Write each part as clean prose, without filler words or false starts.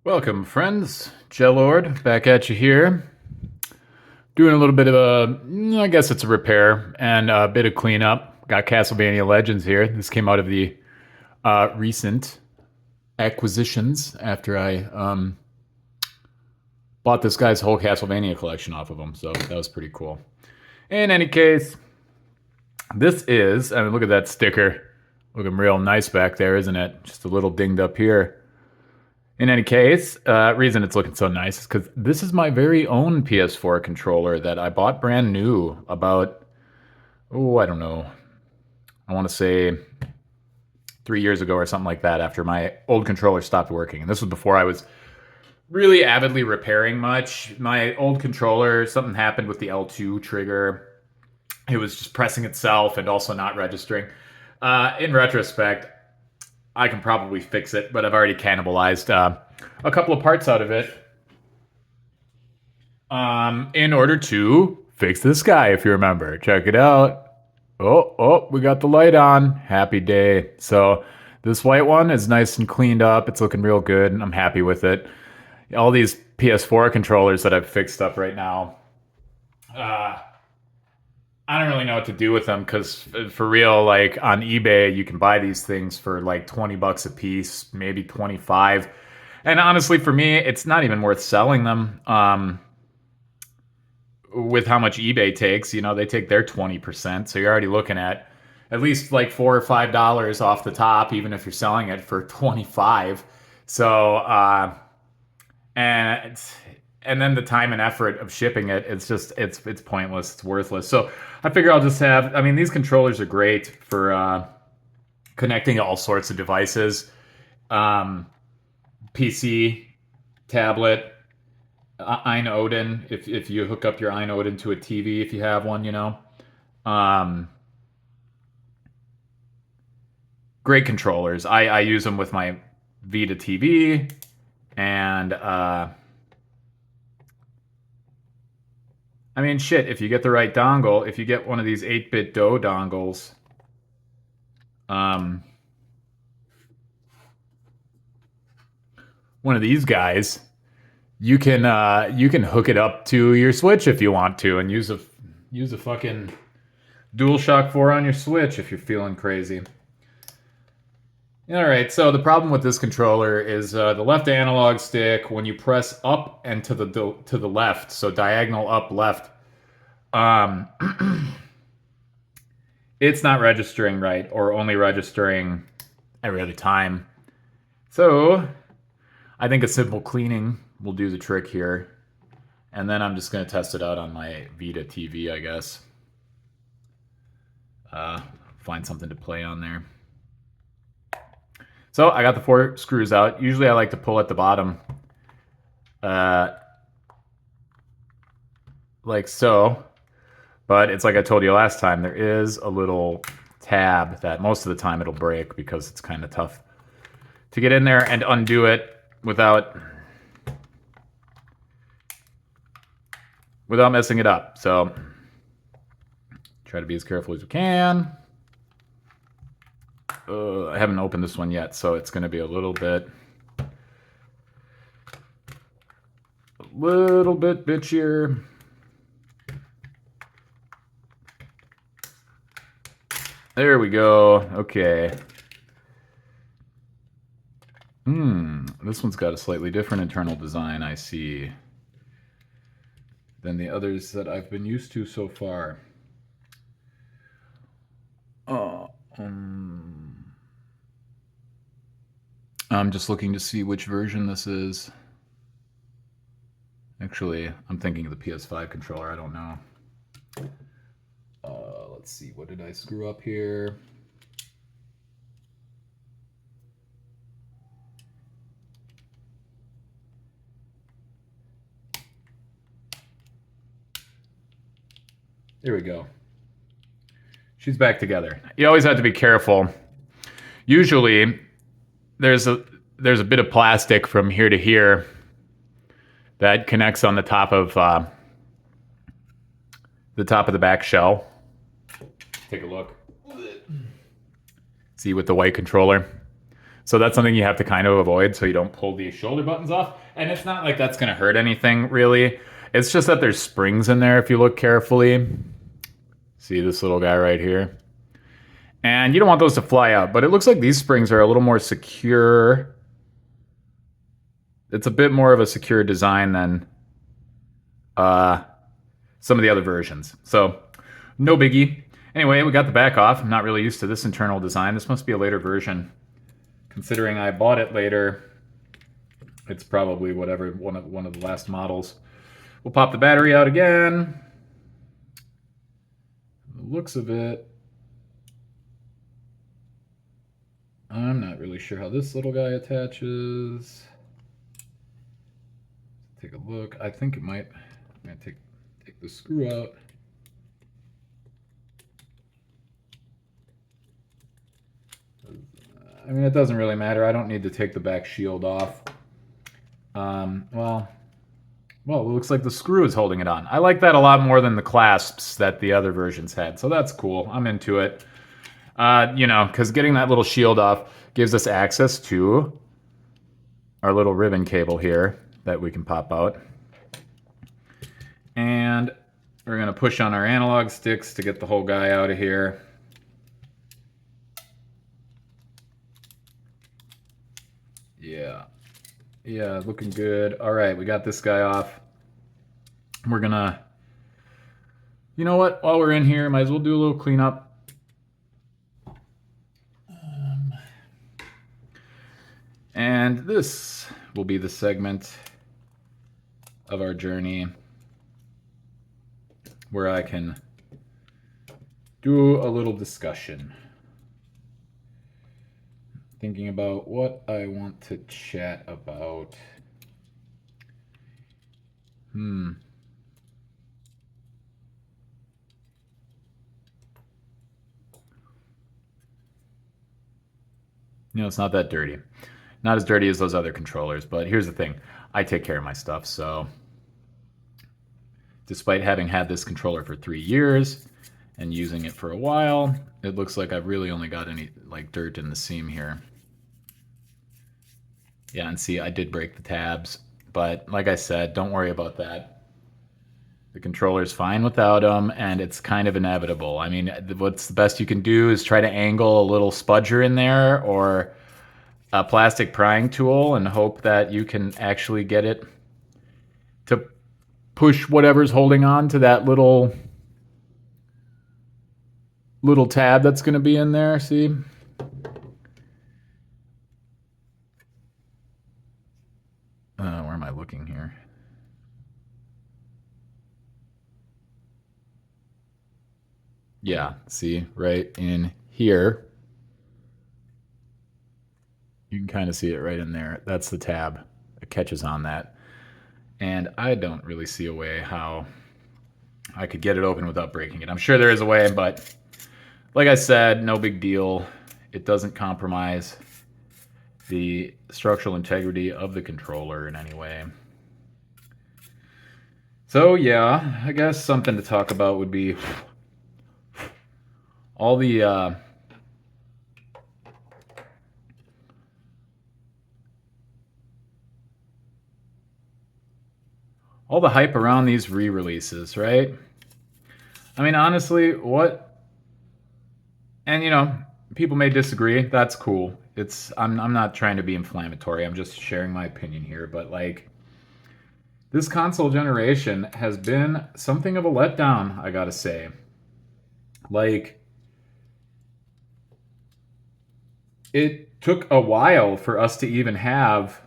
Welcome, friends. Jellord, back at you here. Doing a little bit of I guess it's a repair and a bit of cleanup. Got Castlevania Legends here. This came out of the recent acquisitions after I bought this guy's whole Castlevania collection off of him, so that was pretty cool. In any case, this is, I mean, look at that sticker. Looking real nice back there, isn't it? Just a little dinged up here. In any case, reason it's looking so nice is because this is my very own PS4 controller that I bought brand new about, I don't know. I want to say 3 years ago or something like that after my old controller stopped working. And this was before I was really avidly repairing much. My old controller, something happened with the L2 trigger. It was just pressing itself and also not registering. In retrospect, I can probably fix it, but I've already cannibalized a couple of parts out of it in order to fix this guy, if you remember. Check it out. Oh, we got the light on. Happy day. So this white one is nice and cleaned up. It's looking real good, and I'm happy with it. All these PS4 controllers that I've fixed up right now, I don't really know what to do with them because for real, like on eBay, you can buy these things for like $20 a piece, maybe 25. And honestly, for me, it's not even worth selling them. With how much eBay takes, they take their 20%. So you're already looking at least like $4 or $5 off the top, even if you're selling it for 25. So, and then the time and effort of shipping it, it's pointless. It's worthless. So I figure I'll just have, I mean, these controllers are great for connecting to all sorts of devices. PC, tablet, Odin, if you hook up your Odin to a TV, if you have one, great controllers. I use them with my Vita TV and I mean, shit, if you get the right dongle, if you get one of these 8-bit DOE dongles, one of these guys, you can hook it up to your Switch if you want to, and use a fucking DualShock 4 on your Switch if you're feeling crazy. All right, so the problem with this controller is the left analog stick, when you press up and to the left, so diagonal up left, it's not registering right, or only registering every other time. So I think a simple cleaning will do the trick here. And then I'm just going to test it out on my Vita TV, I guess. Find something to play on there. So I got the 4 screws out. Usually I like to pull at the bottom. Like so. But it's like I told you last time, there is a little tab that most of the time it'll break because it's kind of tough to get in there and undo it without messing it up. So try to be as careful as you can. I haven't opened this one yet, so it's going to be a little bit bitchier. There we go. Okay. This one's got a slightly different internal design, I see, than the others that I've been used to so far. I'm just looking to see which version this is. Actually, I'm thinking of the PS5 controller. I don't know. Let's see. What did I screw up here? There we go. She's back together. You always have to be careful. Usually, there's a bit of plastic from here to here that connects on the top of the back shell. Take a look. See, with the white controller. So that's something you have to kind of avoid so you don't pull these shoulder buttons off. And it's not like that's going to hurt anything, really. It's just that there's springs in there if you look carefully. See this little guy right here? And you don't want those to fly out, but it looks like these springs are a little more secure. It's a bit more of a secure design than some of the other versions. So, no biggie. Anyway, we got the back off. I'm not really used to this internal design. This must be a later version. Considering I bought it later, it's probably whatever, one of the last models. We'll pop the battery out again. The looks of it, I'm not really sure how this little guy attaches. Take a look. I think it might. I'm gonna take the screw out. I mean, it doesn't really matter. I don't need to take the back shield off. Well, it looks like the screw is holding it on. I like that a lot more than the clasps that the other versions had, so that's cool. I'm into it. You know, because getting that little shield off gives us access to our little ribbon cable here that we can pop out. And we're going to push on our analog sticks to get the whole guy out of here. Yeah, looking good. All right, we got this guy off. We're going to, you know what, while we're in here, might as well do a little cleanup. And this will be the segment of our journey where I can do a little discussion. Thinking about what I want to chat about. You know, it's not that dirty. Not as dirty as those other controllers, but here's the thing. I take care of my stuff, so despite having had this controller for 3 years and using it for a while, it looks like I've really only got any like dirt in the seam here. Yeah, and see, I did break the tabs, but like I said, don't worry about that. The controller's fine without them, and it's kind of inevitable. I mean, what's the best you can do is try to angle a little spudger in there or a plastic prying tool and hope that you can actually get it to push whatever's holding on to that little tab that's going to be in there. See? Where am I looking here? Yeah, see, right in here. You can kind of see it right in there. That's the tab. It catches on that. And I don't really see a way how I could get it open without breaking it. I'm sure there is a way, but like I said, no big deal. It doesn't compromise the structural integrity of the controller in any way. So yeah, I guess something to talk about would be all the hype around these re-releases, right? I mean, honestly, what? And you know, people may disagree. That's cool. I'm not trying to be inflammatory. I'm just sharing my opinion here. But like, this console generation has been something of a letdown, I gotta say. Like, it took a while for us to even have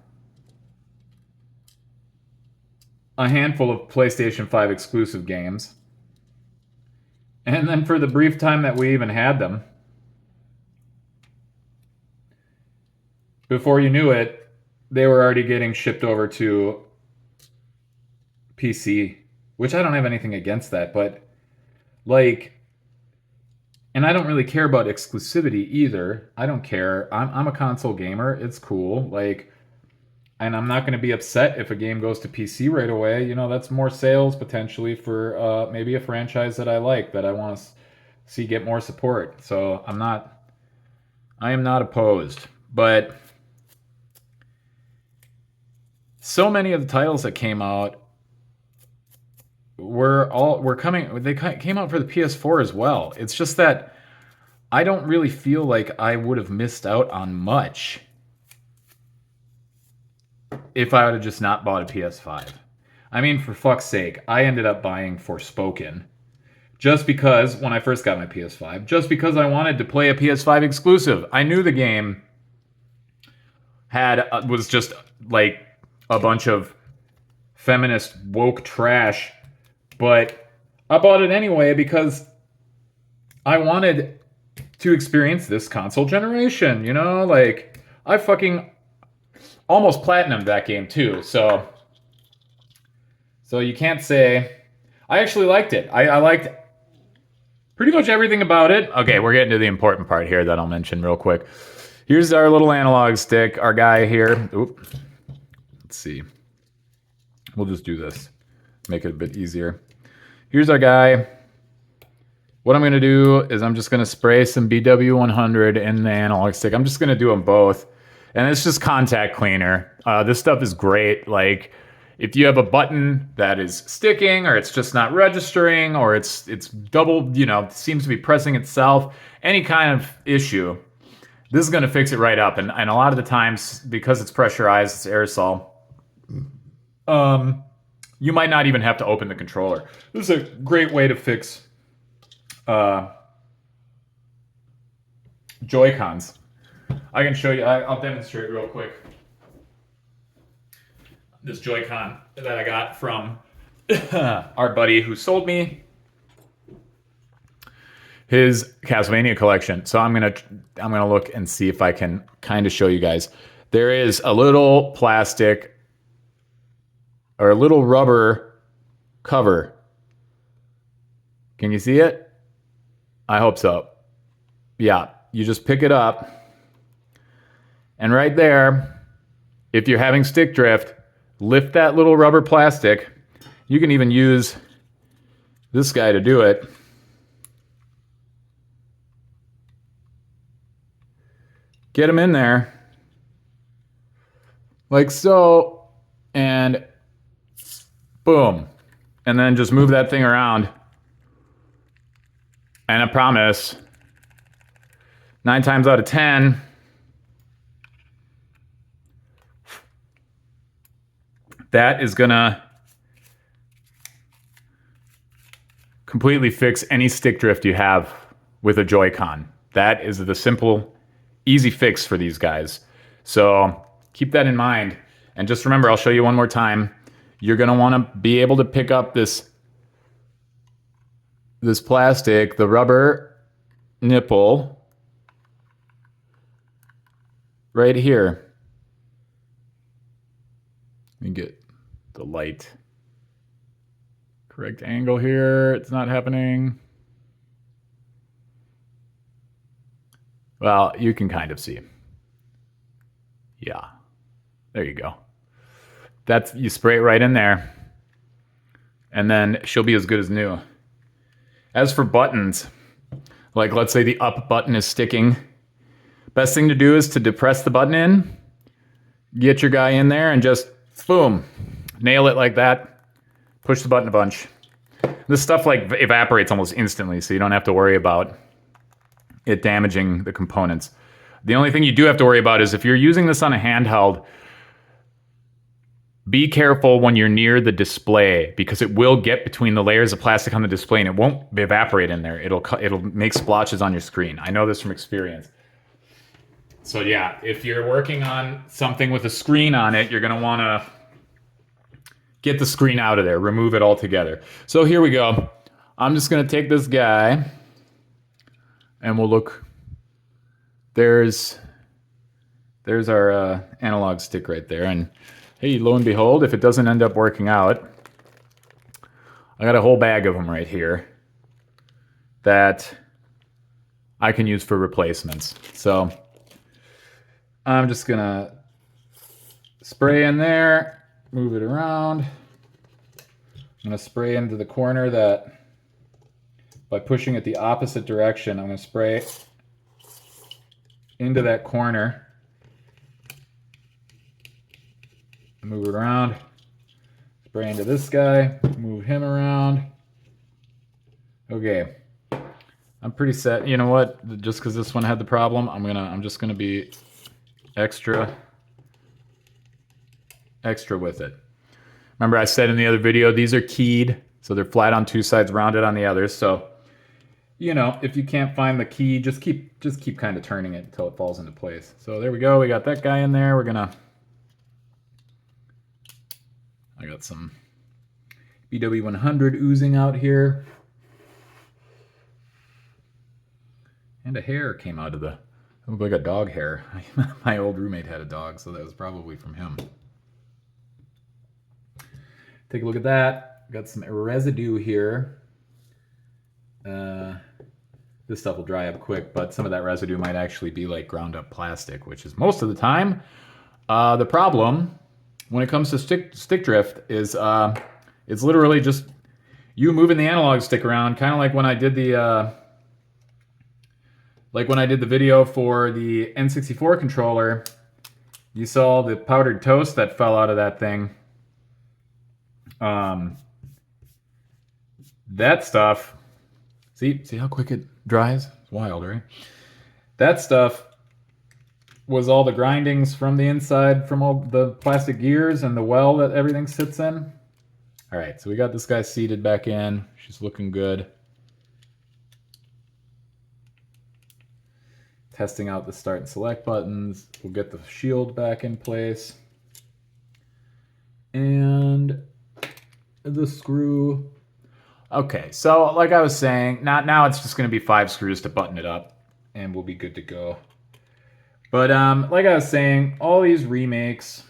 a handful of PlayStation 5 exclusive games. And then for the brief time that we even had them, before you knew it, they were already getting shipped over to PC, which I don't have anything against that, but like, and I don't really care about exclusivity either. I don't care. I'm a console gamer. It's cool. Like, and I'm not going to be upset if a game goes to PC right away. You know, that's more sales potentially for maybe a franchise that I like, that I want to see get more support. So I am not opposed. But so many of the titles that came out they came out for the PS4 as well. It's just that I don't really feel like I would have missed out on much if I would have just not bought a PS5. I mean, for fuck's sake, I ended up buying Forspoken just because when I first got my PS5, just because I wanted to play a PS5 exclusive. I knew the game was just like a bunch of feminist woke trash, but I bought it anyway because I wanted to experience this console generation, you know? Like, I fucking almost platinumed that game too, so you can't say... I actually liked it. I liked pretty much everything about it. Okay, we're getting to the important part here that I'll mention real quick. Here's our little analog stick, our guy here. Oop. Let's see. We'll just do this. Make it a bit easier. Here's our guy. What I'm going to do is I'm just going to spray some BW100 in the analog stick. I'm just going to do them both. And it's just contact cleaner. This stuff is great. Like, if you have a button that is sticking, or it's just not registering, or it's double, seems to be pressing itself, any kind of issue, this is going to fix it right up. And a lot of the times, because it's pressurized, it's aerosol, you might not even have to open the controller. This is a great way to fix Joy-Cons. I can show you, I'll demonstrate real quick. This Joy-Con that I got from our buddy who sold me his Castlevania collection. So I'm gonna look and see if I can kind of show you guys. There is a little plastic or a little rubber cover. Can you see it? I hope so. Yeah, you just pick it up, and right there, if you're having stick drift, lift that little rubber plastic. You can even use this guy to do it. Get him in there, like so, and boom. And then just move that thing around. And I promise, 9 times out of 10, that is gonna completely fix any stick drift you have with a Joy-Con. That is the simple, easy fix for these guys. So keep that in mind. And just remember, I'll show you one more time. You're gonna wanna be able to pick up this plastic, the rubber nipple, right here. Let me get the light correct angle here. It's not happening. Well, you can kind of see. Yeah, there you go. You spray it right in there, and then she'll be as good as new. As for buttons, like let's say the up button is sticking, best thing to do is to depress the button in, get your guy in there, and just boom, nail it like that. Push the button a bunch. This stuff like evaporates almost instantly, so you don't have to worry about it damaging the components. The only thing you do have to worry about is if you're using this on a handheld, be careful when you're near the display, because it will get between the layers of plastic on the display and it won't evaporate in there. It'll make splotches on your screen. I know this from experience. So yeah, if you're working on something with a screen on it, you're gonna wanna get the screen out of there, remove it altogether. So here we go. I'm just gonna take this guy and we'll look. There's our analog stick right there. And hey, lo and behold, if it doesn't end up working out, I got a whole bag of them right here that I can use for replacements. So I'm just gonna spray in there, move it around. I'm gonna spray into the corner that, by pushing it the opposite direction, I'm gonna spray into that corner. Move it around. Spray into this guy. Move him around. Okay. I'm pretty set. You know what? Just because this one had the problem, I'm just gonna be extra with it. Remember I said in the other video, these are keyed, so they're flat on two sides, rounded on the others. So, you know, if you can't find the key, just keep kind of turning it until it falls into place. So there we go. We got that guy in there. I got some BW100 oozing out here. And a hair came out of the... It looked like a dog hair. My old roommate had a dog, so that was probably from him. Take a look at that. Got some residue here. This stuff will dry up quick, but some of that residue might actually be like ground up plastic, which is most of the time. The problem when it comes to stick drift is it's literally just you moving the analog stick around, kind of like when I did the video for the N64 controller. You saw the powdered toast that fell out of that thing. That stuff, see how quick it dries? It's wild, right? That stuff was all the grindings from the inside, from all the plastic gears and the well that everything sits in. All right, so we got this guy seated back in. She's looking good. Testing out the start and select buttons. We'll get the shield back in place. And the screw. Okay, so like I was saying, now it's just going to be 5 screws to button it up, and we'll be good to go. But like I was saying, all these remakes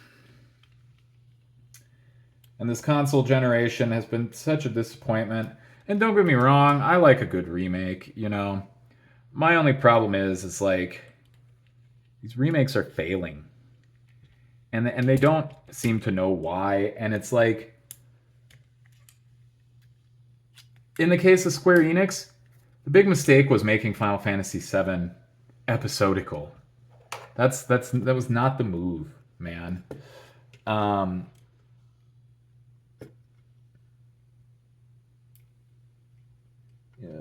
and this console generation has been such a disappointment. And don't get me wrong, I like a good remake, you know. My only problem is like these remakes are failing, and they don't seem to know why. And it's like, in the case of Square Enix, the big mistake was making Final Fantasy VII episodical. That was not the move, man. Yeah,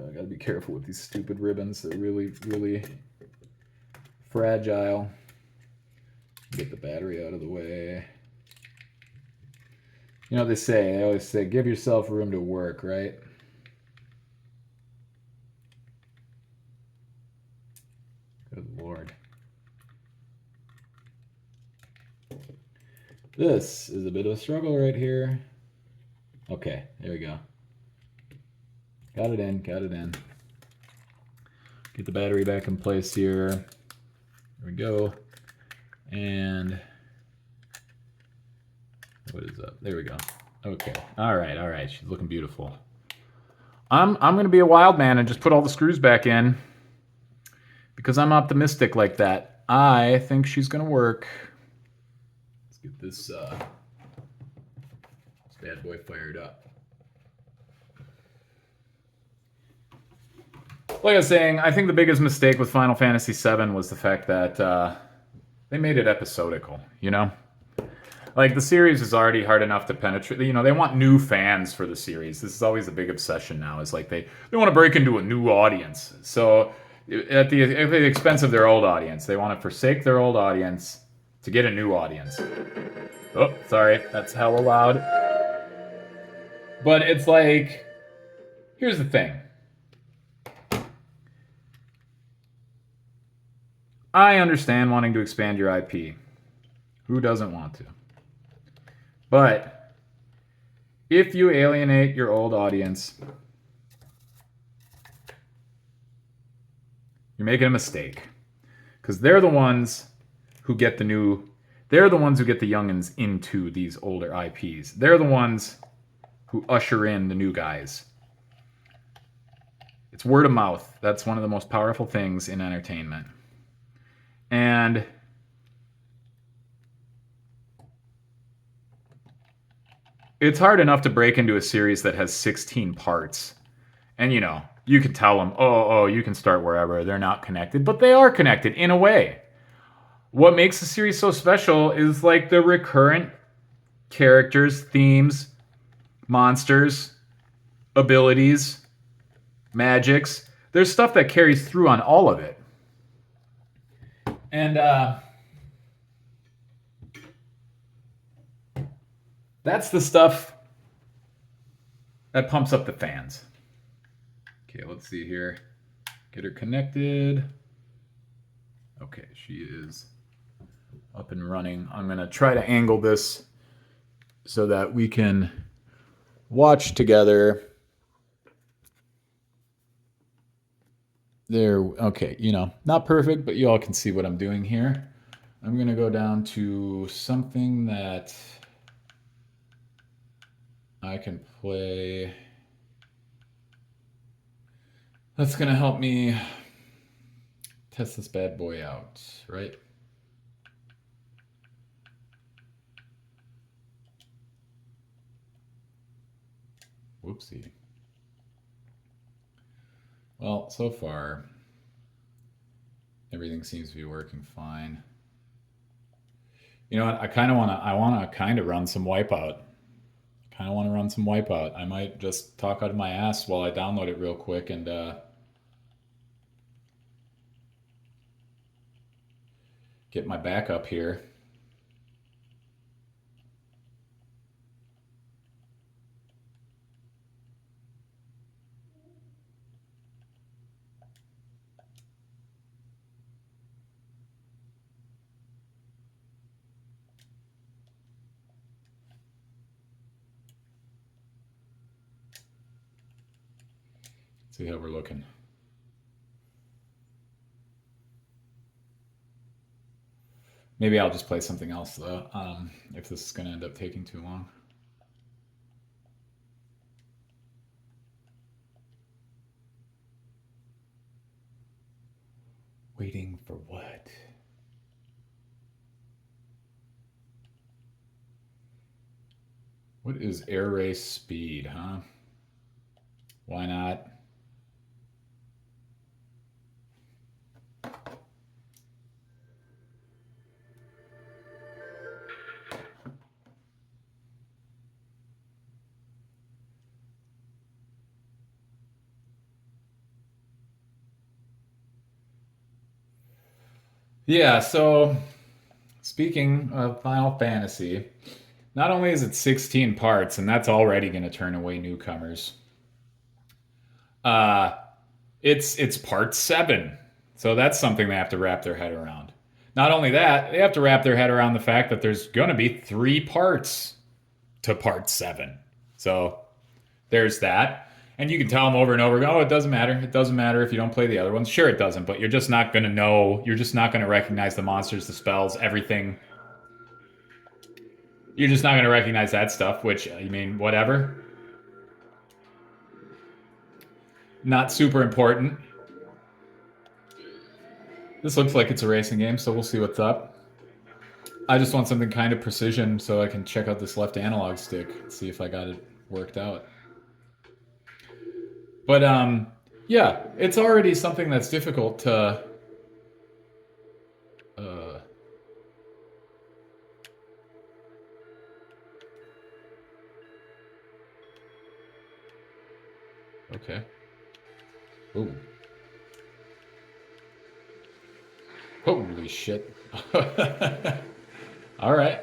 I gotta be careful with these stupid ribbons. They're really, really fragile. Get the battery out of the way. You know what they always say, give yourself room to work, right? Good Lord. This is a bit of a struggle right here. Okay, there we go. Got it in. Get the battery back in place here. There we go. And what is up? There we go. Okay. All right. She's looking beautiful. I'm gonna be a wild man and just put all the screws back in because I'm optimistic like that. I think she's gonna work. Let's get this bad boy fired up. Like I was saying, I think the biggest mistake with Final Fantasy VII was the fact that they made it episodical, you know? Like, the series is already hard enough to penetrate. You know, they want new fans for the series. This is always a big obsession now. Is like they want to break into a new audience. So at the expense of their old audience, they want to forsake their old audience to get a new audience. Oh, sorry. That's hella loud. But it's like, here's the thing. I understand wanting to expand your IP. Who doesn't want to? But if you alienate your old audience, you're making a mistake. Because they're the ones who get the youngins into these older IPs. They're the ones who usher in the new guys. It's word of mouth. That's one of the most powerful things in entertainment. And it's hard enough to break into a series that has 16 parts. And, you know, you can tell them, oh, you can start wherever. They're not connected. But they are connected in a way. What makes the series so special is, like, the recurrent characters, themes, monsters, abilities, magics. There's stuff that carries through on all of it. And that's the stuff that pumps up the fans. Okay, let's see here. Get her connected. Okay, she is up and running. I'm going to try to angle this so that we can watch together. There, okay, not perfect, but you all can see what I'm doing here. I'm going to go down to something that I can play. That's going to help me test this bad boy out, right? Whoopsie. Well, so far, everything seems to be working fine. You know what? I want to run some Wipeout. I might just talk out of my ass while I download it real quick and get my backup here. See how we're looking. Maybe I'll just play something else though, if this is going to end up taking too long. Waiting for what? What is air race speed, huh? Why not? Yeah, so speaking of Final Fantasy, not only is it 16 parts, and that's already going to turn away newcomers, uh, it's part 7. So that's something they have to wrap their head around. Not only that, they have to wrap their head around the fact that there's going to be 3 parts to part 7. So there's that. And you can tell them over and over, oh, it doesn't matter. It doesn't matter if you don't play the other ones. Sure, it doesn't, but you're just not going to know. You're just not going to recognize the monsters, the spells, everything. You're just not going to recognize that stuff, which, whatever. Not super important. This looks like it's a racing game, so we'll see what's up. I just want something kind of precision so I can check out this left analog stick, see if I got it worked out. But yeah, it's already something that's difficult to okay. Ooh. Holy shit. All right.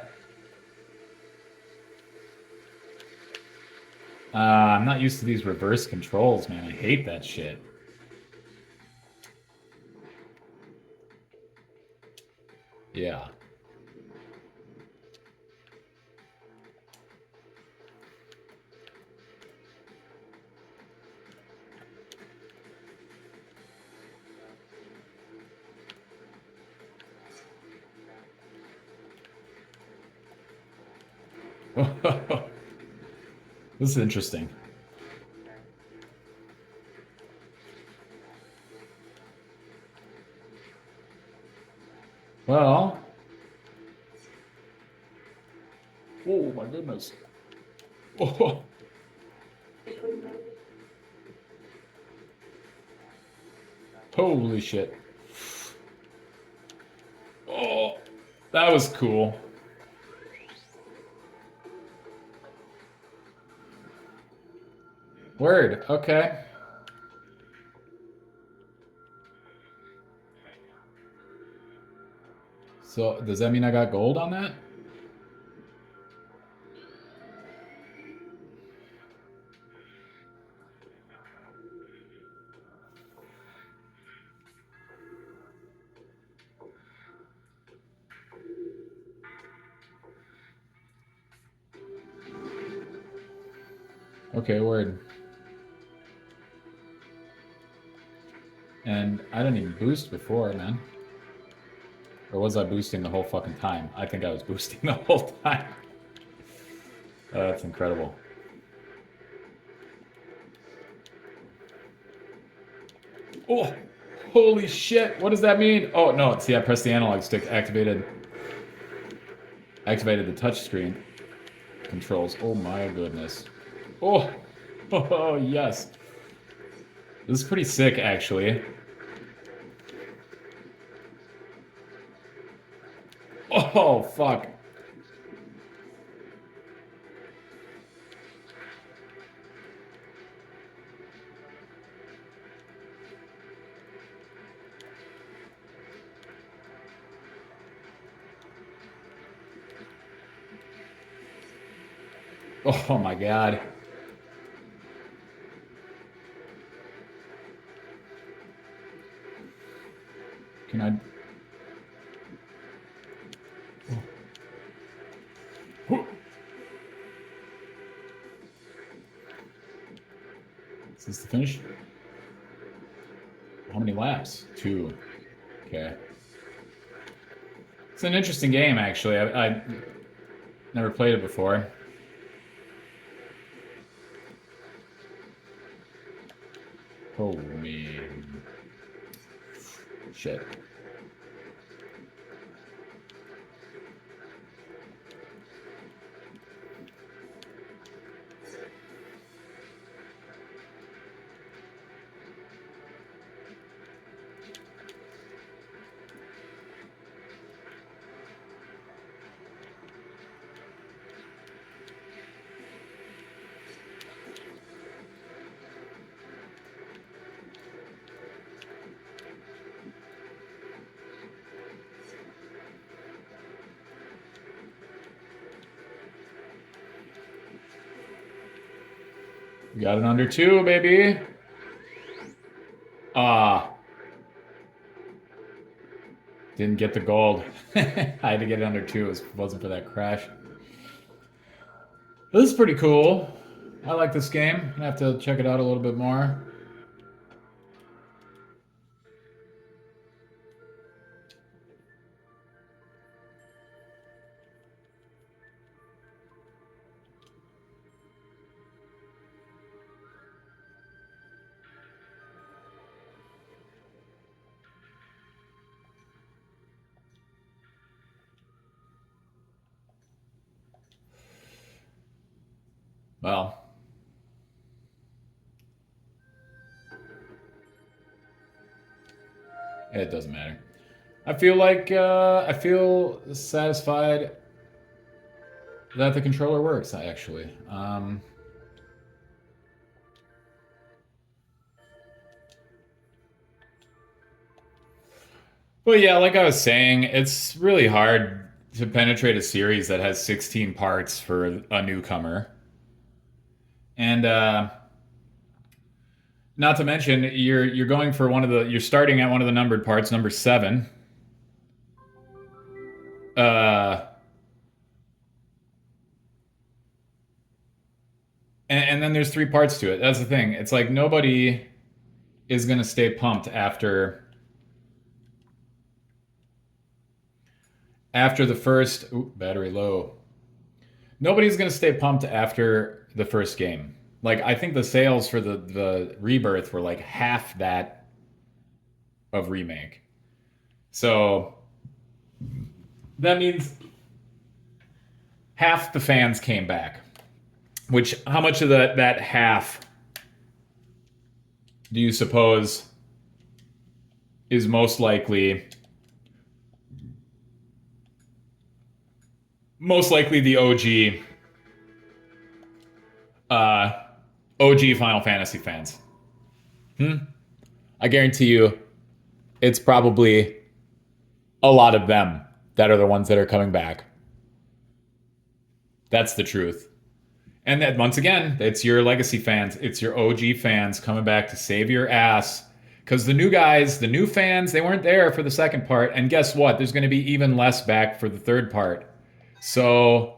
I'm not used to these reverse controls, man. I hate that shit. Yeah. This is interesting. Well, oh my goodness. Oh. Holy shit. Oh, that was cool. Word. Okay. So does that mean I got gold on that? Okay, word. And I didn't even boost before, man. Or was I boosting the whole fucking time? I think I was boosting the whole time. That's incredible. Oh, holy shit. What does that mean? Oh, no. See, I pressed the analog stick, activated the touch screen controls. Oh my goodness. Oh, oh yes. This is pretty sick, actually. Oh, fuck. Oh my god. Can I... Oh. Is this the finish? How many laps? 2. Okay. It's an interesting game, actually. I never played it before. Holy shit. We got it under 2, baby. Ah. Didn't get the gold. I had to get it under 2. It wasn't for that crash. This is pretty cool. I like this game. I have to check it out a little bit more. Well, it doesn't matter. I feel like I feel satisfied that the controller works. Actually, but yeah, like I was saying, it's really hard to penetrate a series that has 16 parts for a newcomer, and not to mention you're going for you're starting at one of the numbered parts, number 7. Uh, and then there's 3 parts to it. That's the thing. It's like nobody is gonna stay pumped after the first. Ooh, battery low. Nobody's gonna stay pumped after the first game. Like I think the sales for the rebirth were like half that of remake. So that means half the fans came back. Which how much of that half do you suppose is most likely the OG OG Final Fantasy fans. I guarantee you, it's probably a lot of them that are the ones that are coming back. That's the truth. And that once again, it's your legacy fans, it's your OG fans coming back to save your ass. Because the new guys, the new fans, they weren't there for the second part. And guess what? There's going to be even less back for the third part. So,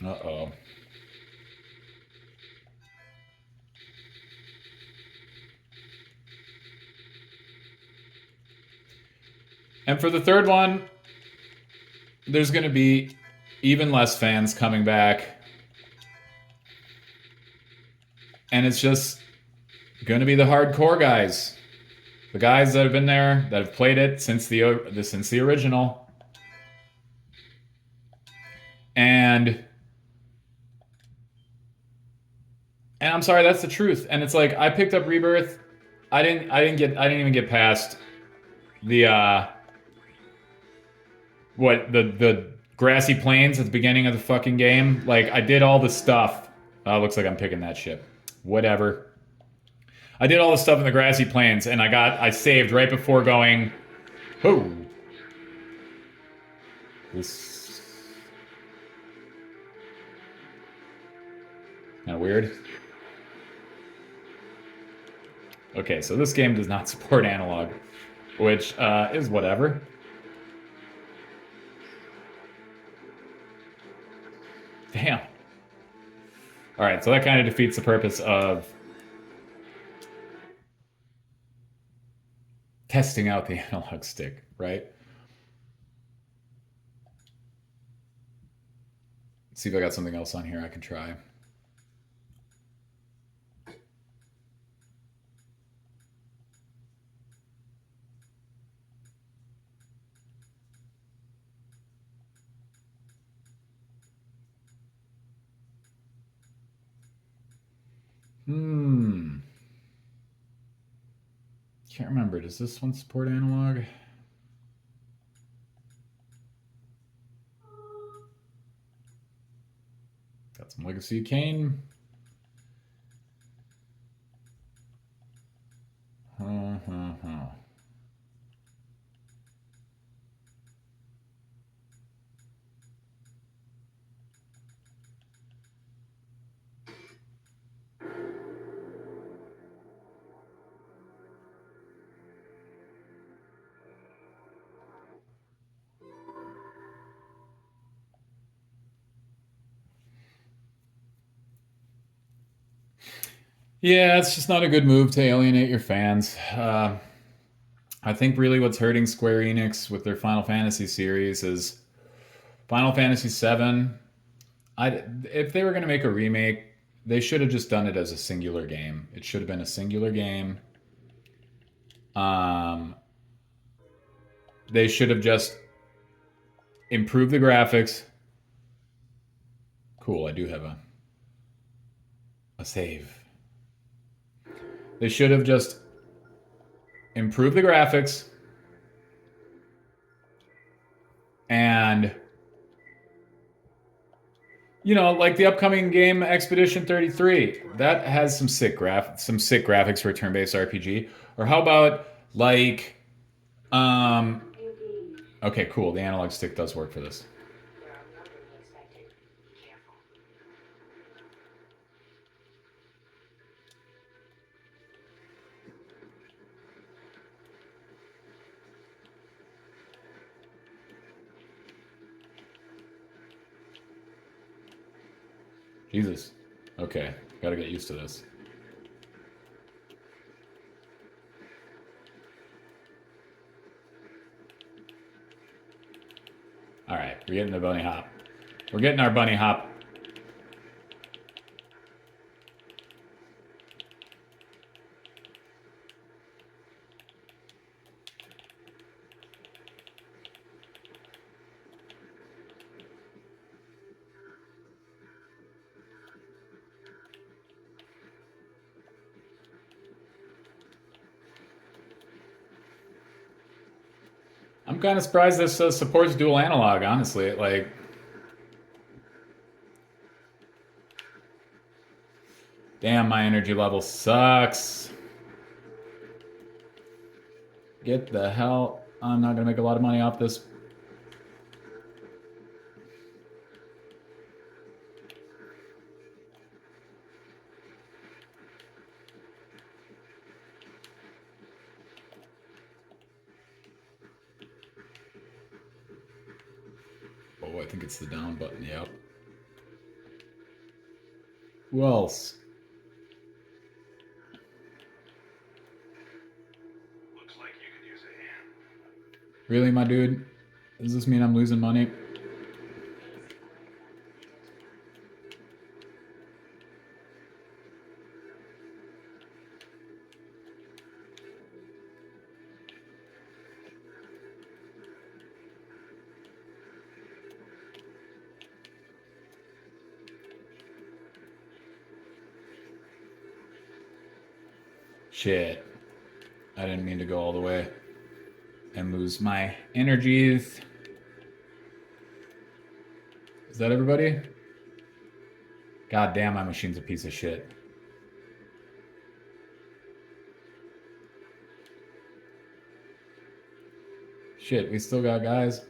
uh-oh. And for the third one, there's going to be even less fans coming back. And it's just going to be the hardcore guys. The guys that have been there, that have played it since the original. And I'm sorry, that's the truth. And it's like I picked up Rebirth. I didn't even get past the the grassy plains at the beginning of the fucking game. Like I did all the stuff. Looks like I'm picking that ship. Whatever. I did all the stuff in the grassy plains, and I saved right before going. Oh, this kind of weird. Okay, so this game does not support analog, which is whatever. Damn. All right, so that kind of defeats the purpose of testing out the analog stick, right? Let's see if I got something else on here I can try. Can't remember. Does this one support analog? Got some Legacy of Kain. Yeah, it's just not a good move to alienate your fans. I think really what's hurting Square Enix with their Final Fantasy series is Final Fantasy VII. If they were going to make a remake, they should have just done it as a singular game. It should have been a singular game. They should have just improved the graphics. Cool, I do have a save. They should have just improved the graphics and like the upcoming game Expedition 33, that has some sick graphics for a turn-based RPG. Or how about like okay, cool, the analog stick does work for this. Jesus. Okay, gotta get used to this. All right, we're getting the bunny hop. We're getting our bunny hop. kind of surprised this supports dual analog, honestly. Like, damn, my energy level sucks. Get the hell. I'm not going to make a lot of money off this. Oh, I think it's the down button. Yep. Who else? Looks like you could use a hand. Really, my dude? Does this mean I'm losing money? Shit. I didn't mean to go all the way and lose my energies. Is that everybody? God damn, my machine's a piece of shit. Shit, we still got guys.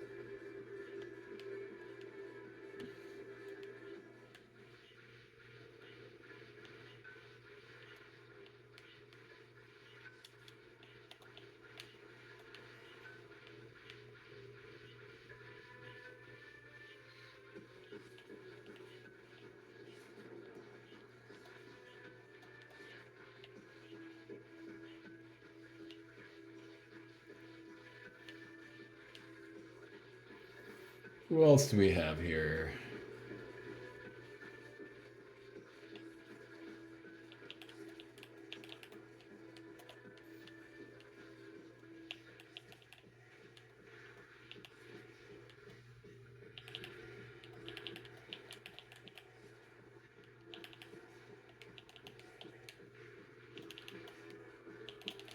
Who else do we have here?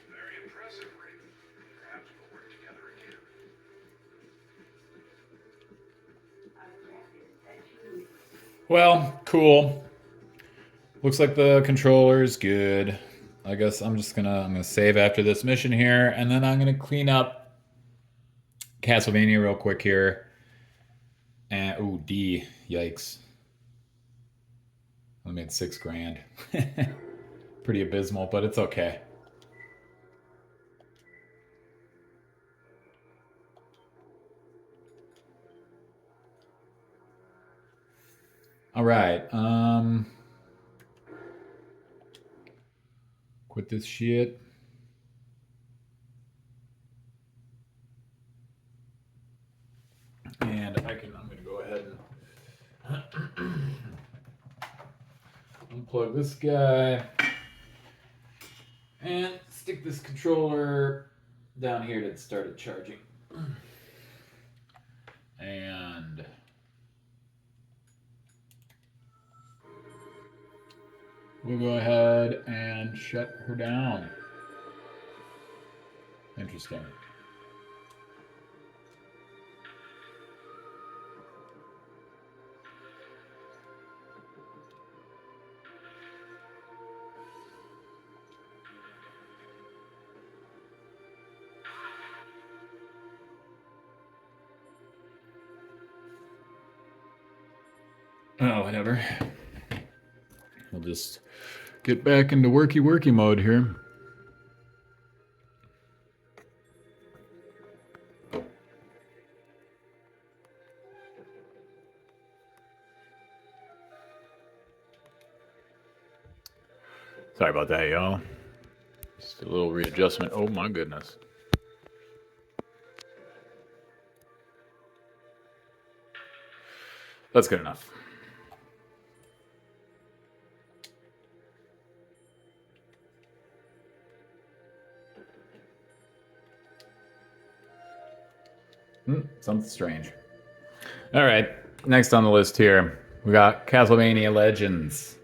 Very impressive, Rick. Perhaps we'll work together again. Well, cool. Looks like the controller is good. I guess I'm gonna save after this mission here, and then I'm gonna clean up Castlevania real quick here. And ooh, D, yikes! I made $6,000. Pretty abysmal, but it's okay. All right. Quit this shit. And I'm gonna go ahead and unplug this guy and stick this controller down here to start it charging. And we'll go ahead and shut her down. Interesting. Oh, whatever. We'll just get back into worky mode here. Sorry about that, y'all. Just a little readjustment. Oh my goodness. That's good enough. Something strange. All right, next on the list here, we got Castlevania Legends.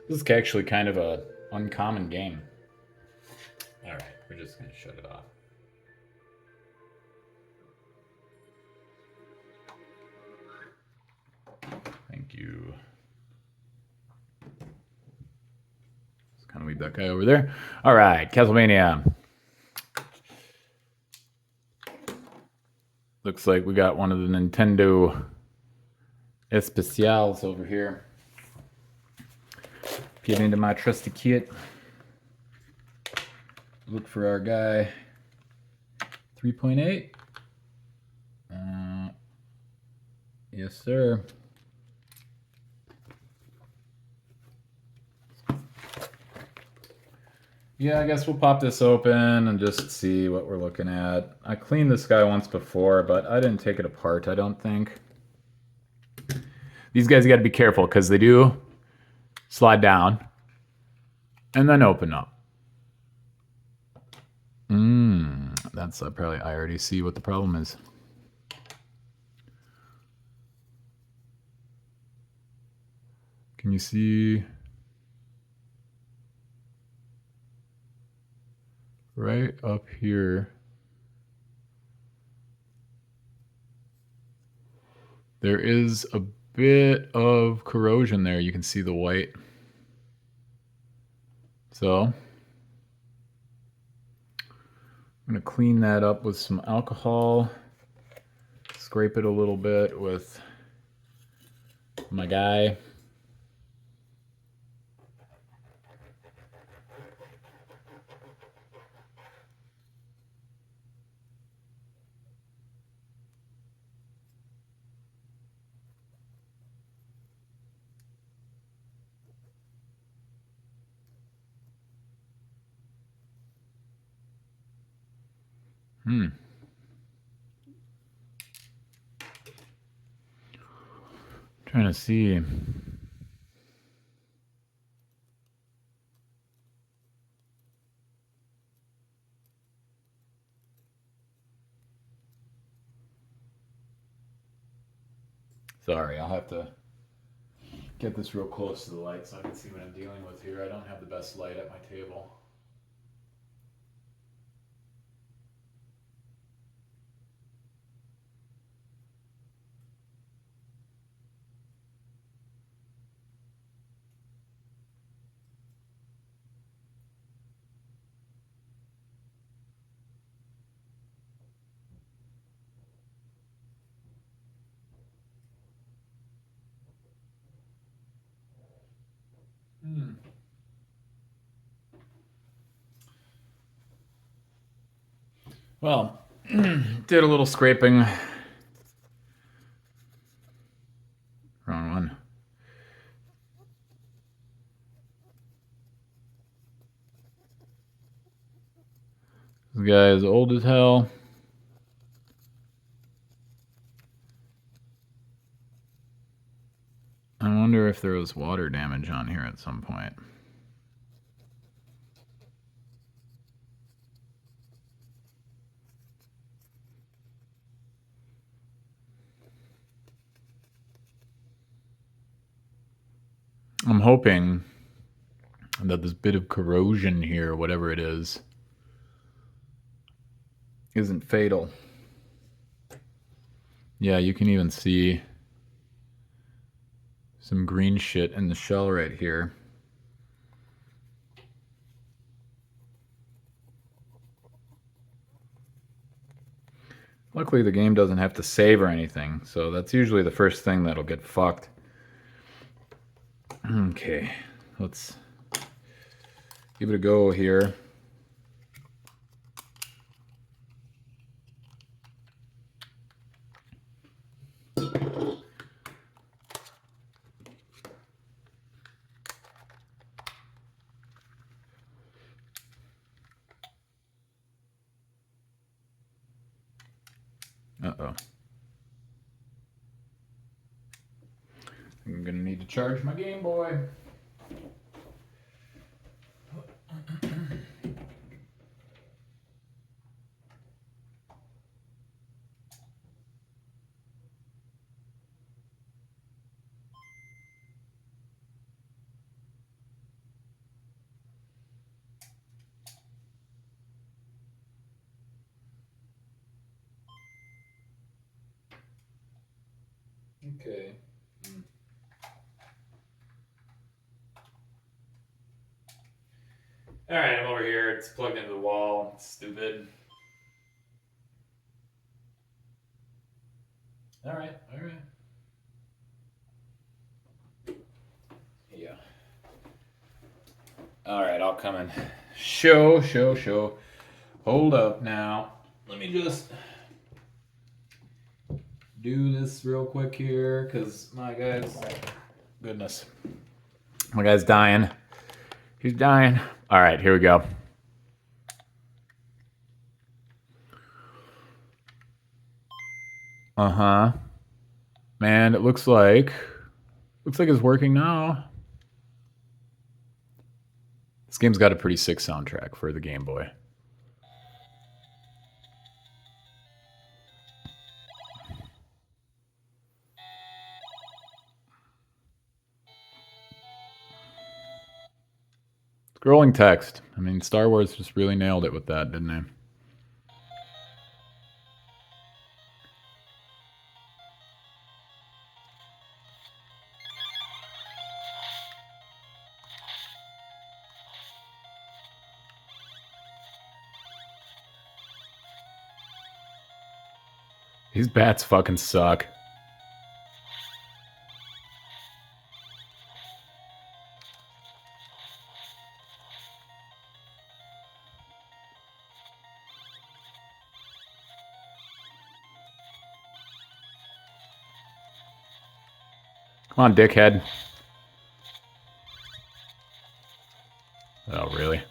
This is actually kind of a uncommon game. All right, we're just gonna shut it off. you. Just kind of leave that guy over there. All right, Castlevania. Looks like we got one of the Nintendo Especials over here. Get into my trusty kit. Look for our guy. 3.8. Yes, sir. Yeah, I guess we'll pop this open and just see what we're looking at. I cleaned this guy once before, but I didn't take it apart, I don't think. These guys got to be careful because they do slide down and then open up. That's probably, I already see what the problem is. Can you see? Right up here. There is a bit of corrosion there. You can see the white. So I'm going to clean that up with some alcohol. Scrape it a little bit with my guy. Trying to see. Sorry, I'll have to get this real close to the light so I can see what I'm dealing with here. I don't have the best light at my table. Well, did a little scraping. Wrong one. This guy is old as hell. I wonder if there was water damage on here at some point. I'm hoping that this bit of corrosion here, whatever it is, isn't fatal. Yeah, you can even see some green shit in the shell right here. Luckily, the game doesn't have to save or anything, so that's usually the first thing that'll get fucked. Okay, let's give it a go here. Uh-oh. I'm gonna need to charge my Game Boy. Okay. All right, I'm over here. It's plugged into the wall. It's stupid. All right. Yeah. All right, I'll come and show. Hold up now. Let me just do this real quick here, because my guy's... Goodness. My guy's dying. He's dying. All right, here we go. Uh-huh. Man, it looks like it's working now. This game's got a pretty sick soundtrack for the Game Boy. Scrolling text. I mean, Star Wars just really nailed it with that, didn't they? These bats fucking suck. Come on, dickhead. Oh, really?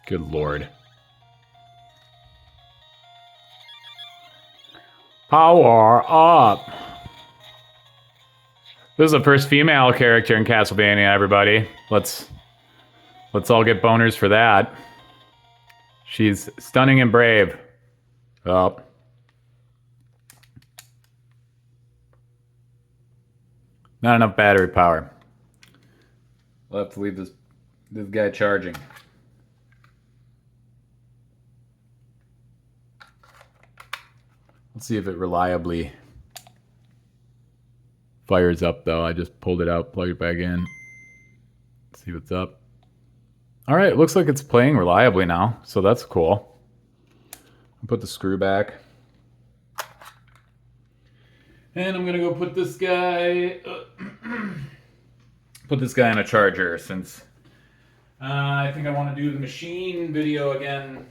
Good lord. Power up. This is the first female character in Castlevania, everybody. Let's all get boners for that. She's stunning and brave. Oh. Not enough battery power. We'll have to leave this guy charging. Let's see if it reliably fires up, though. I just pulled it out, plugged it back in. Let's see what's up. All right, it looks like it's playing reliably now, so that's cool. I'll put the screw back. And I'm gonna go put this guy on a charger, since I think I want to do the machine video again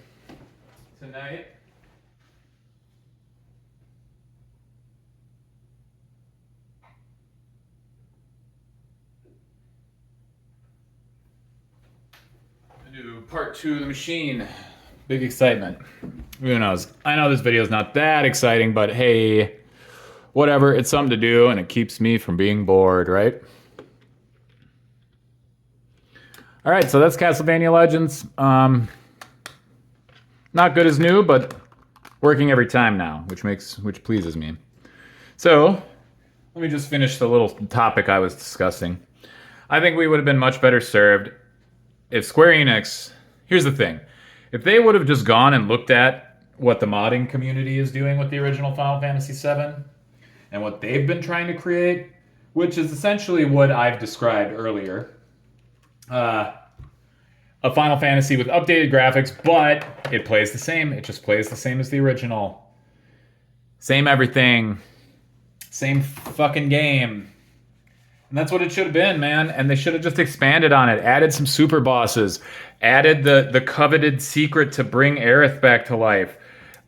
tonight. Do part 2 of the machine. Big excitement. Who knows? I know this video is not that exciting, but hey, whatever. It's something to do, and it keeps me from being bored, right? All right, so that's Castlevania Legends. Not good as new, but working every time now, which pleases me. So let me just finish the little topic I was discussing. I think we would have been much better served if Square Enix... Here's the thing. If they would have just gone and looked at what the modding community is doing with the original Final Fantasy VII, and what they've been trying to create, which is essentially what I've described earlier. A Final Fantasy with updated graphics, but it plays the same. It just plays the same as the original. Same everything. Same fucking game. And that's what it should have been, man. And they should have just expanded on it. Added some super bosses. Added the coveted secret to bring Aerith back to life.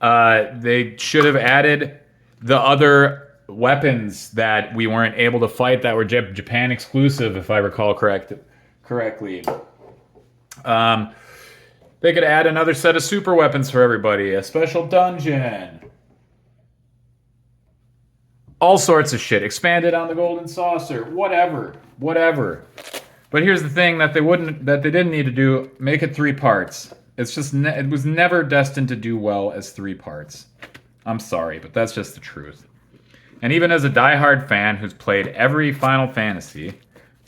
They should have added the other weapons that we weren't able to fight that were Japan exclusive, if I recall correctly. They could add another set of super weapons for everybody. A special dungeon. All sorts of shit. Expanded on the Golden Saucer. Whatever. But here's the thing that they didn't need to do. Make it 3 parts. It's just it was never destined to do well as 3 parts. I'm sorry, but that's just the truth. And even as a diehard fan who's played every Final Fantasy,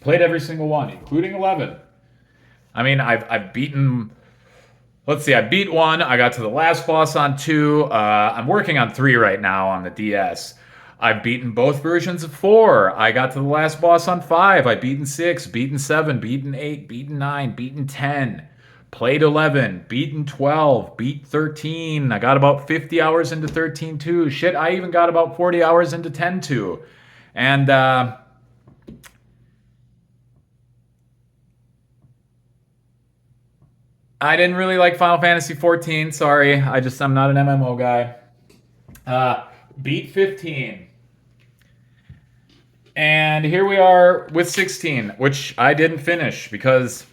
played every single one, including 11. I mean, I've beaten... Let's see, I beat 1. I got to the last boss on 2. I'm working on 3 right now on the DS. I've beaten both versions of 4. I got to the last boss on 5. I've beaten 6, beaten 7, beaten 8, beaten 9, beaten 10. Played 11, beaten 12, beat 13. I got about 50 hours into 13 too. Shit, I even got about 40 hours into 10 too. And I didn't really like Final Fantasy 14. Sorry, I'm not an MMO guy. Beat 15. And here we are with 16, which I didn't finish because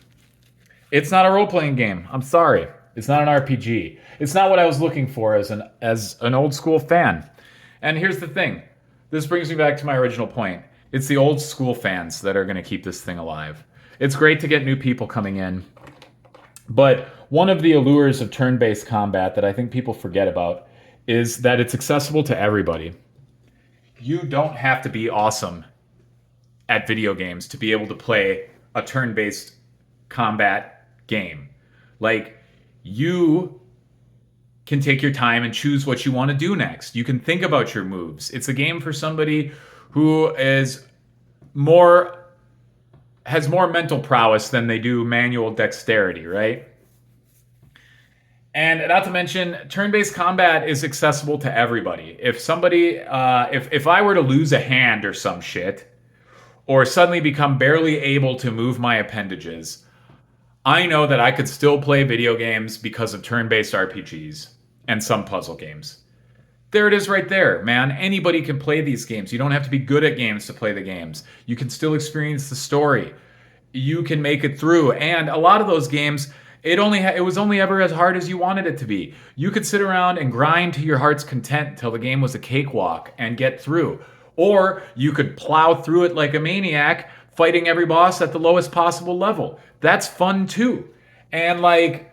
it's not a role-playing game. I'm sorry. It's not an RPG. It's not what I was looking for as an old school fan. And here's the thing. This brings me back to my original point. It's the old school fans that are going to keep this thing alive. It's great to get new people coming in. But one of the allures of turn-based combat that I think people forget about is that it's accessible to everybody. You don't have to be awesome at video games to be able to play a turn-based combat game. Like, you can take your time and choose what you want to do next. You can think about your moves. It's a game for somebody who has more mental prowess than they do manual dexterity, right? And not to mention, turn-based combat is accessible to everybody. If somebody, if I were to lose a hand or some shit, or suddenly become barely able to move my appendages, I know that I could still play video games because of turn-based RPGs and some puzzle games. There it is right there, man. Anybody can play these games. You don't have to be good at games to play the games. You can still experience the story. You can make it through. And a lot of those games, it was only ever as hard as you wanted it to be. You could sit around and grind to your heart's content till the game was a cakewalk and get through. Or you could plow through it like a maniac, fighting every boss at the lowest possible level. That's fun too. And like,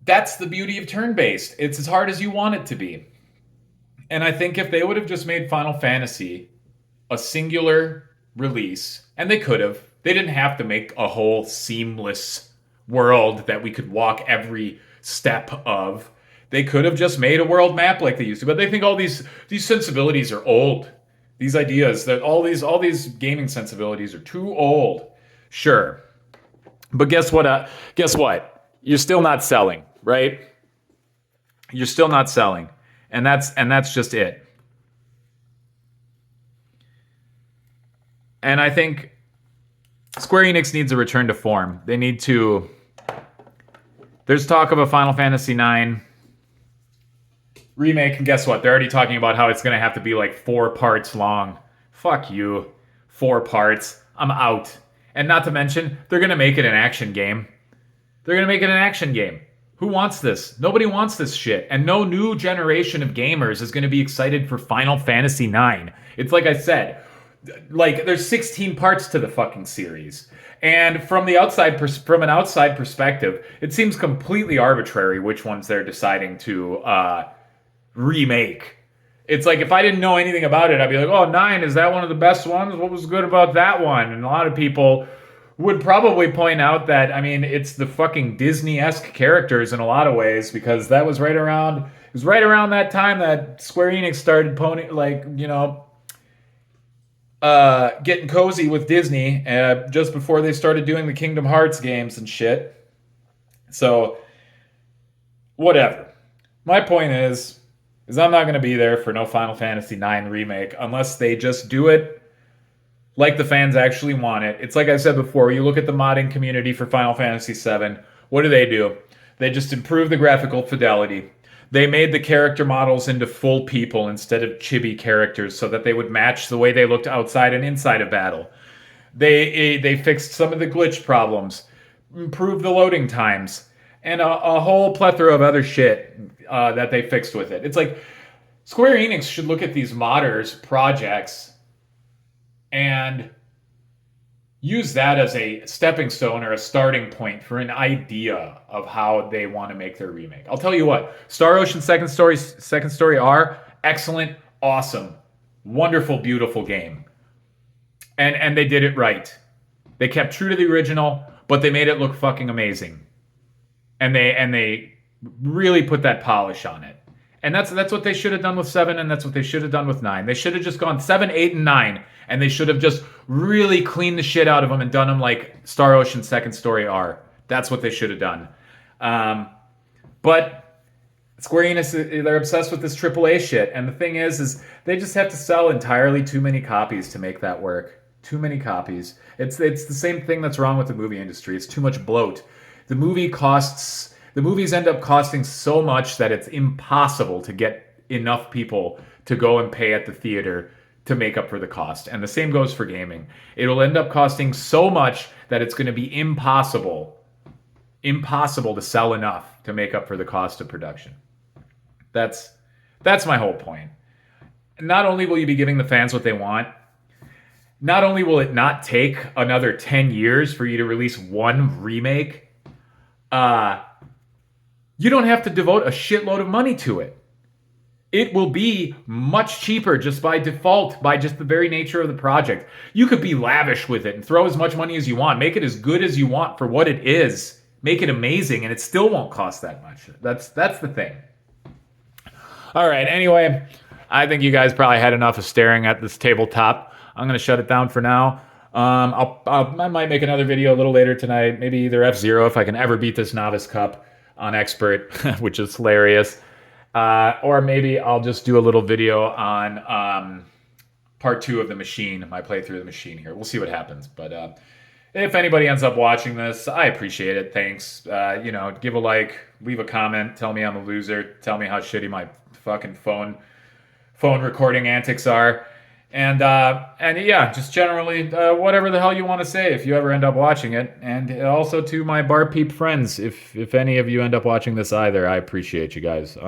that's the beauty of turn-based. It's as hard as you want it to be. And I think if they would have just made Final Fantasy a singular release, and they could have, they didn't have to make a whole seamless world that we could walk every step of. They could have just made a world map like they used to, but they think all these sensibilities are old. These ideas that all these gaming sensibilities are too old. Sure, but guess what? Guess what? You're still not selling, right? You're still not selling, and that's just it. And I think Square Enix needs a return to form. They need to. There's talk of a Final Fantasy IX remake, and guess what? They're already talking about how it's going to have to be like 4 parts long. Fuck you. 4 parts. I'm out. And not to mention, they're going to make it an action game. They're going to make it an action game. Who wants this? Nobody wants this shit. And no new generation of gamers is going to be excited for Final Fantasy IX. It's like I said, like there's 16 parts to the fucking series. And from an outside perspective, it seems completely arbitrary which ones they're deciding to remake. It's like if I didn't know anything about it, I'd be like, oh, 9, is that one of the best ones? What was good about that one? And a lot of people would probably point out that, I mean, it's the fucking Disney-esque characters in a lot of ways, because that was right around that time that Square Enix started getting cozy with Disney, just before they started doing the Kingdom Hearts games and shit. So, whatever. My point is I'm not going to be there for no Final Fantasy IX remake unless they just do it like the fans actually want it. It's like I said before, you look at the modding community for Final Fantasy VII, what do? They just improve the graphical fidelity. They made the character models into full people instead of chibi characters so that they would match the way they looked outside and inside of battle. They fixed some of the glitch problems, improved the loading times, and a whole plethora of other shit that they fixed with it. It's like Square Enix should look at these modders projects and use that as a stepping stone or a starting point for an idea of how they want to make their remake. I'll tell you what, Star Ocean Second Story R, excellent, awesome, wonderful, beautiful game. And they did it right. They kept true to the original, but they made it look fucking amazing. And they really put that polish on it. And that's what they should have done with 7, and that's what they should have done with 9. They should have just gone 7, 8, and 9, and they should have just really cleaned the shit out of them and done them like Star Ocean Second Story R. That's what they should have done. But Square Enix, they're obsessed with this AAA shit, and the thing is they just have to sell entirely too many copies to make that work. Too many copies. It's the same thing that's wrong with the movie industry. It's too much bloat. The movies end up costing so much that it's impossible to get enough people to go and pay at the theater to make up for the cost. And the same goes for gaming. It'll end up costing so much that it's going to be impossible to sell enough to make up for the cost of production. That's my whole point. Not only will you be giving the fans what they want, not only will it not take another 10 years for you to release one remake, you don't have to devote a shitload of money to it. It will be much cheaper just by default, by just the very nature of the project. You could be lavish with it and throw as much money as you want. Make it as good as you want for what it is. Make it amazing, and it still won't cost that much. That's the thing. All right, anyway, I think you guys probably had enough of staring at this tabletop. I'm going to shut it down for now. I might make another video a little later tonight, maybe either F-Zero if I can ever beat this Novice Cup on Expert, which is hilarious. Or maybe I'll just do a little video on part 2 of the Machine, my playthrough of the Machine here. We'll see what happens. But if anybody ends up watching this, I appreciate it. Thanks. Give a like, leave a comment, tell me I'm a loser, tell me how shitty my fucking phone recording antics are. And yeah, just generally, whatever the hell you want to say if you ever end up watching it. And also to my bar peep friends, if any of you end up watching this either, I appreciate you guys.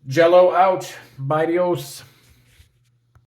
Jello out. Bye, Dios.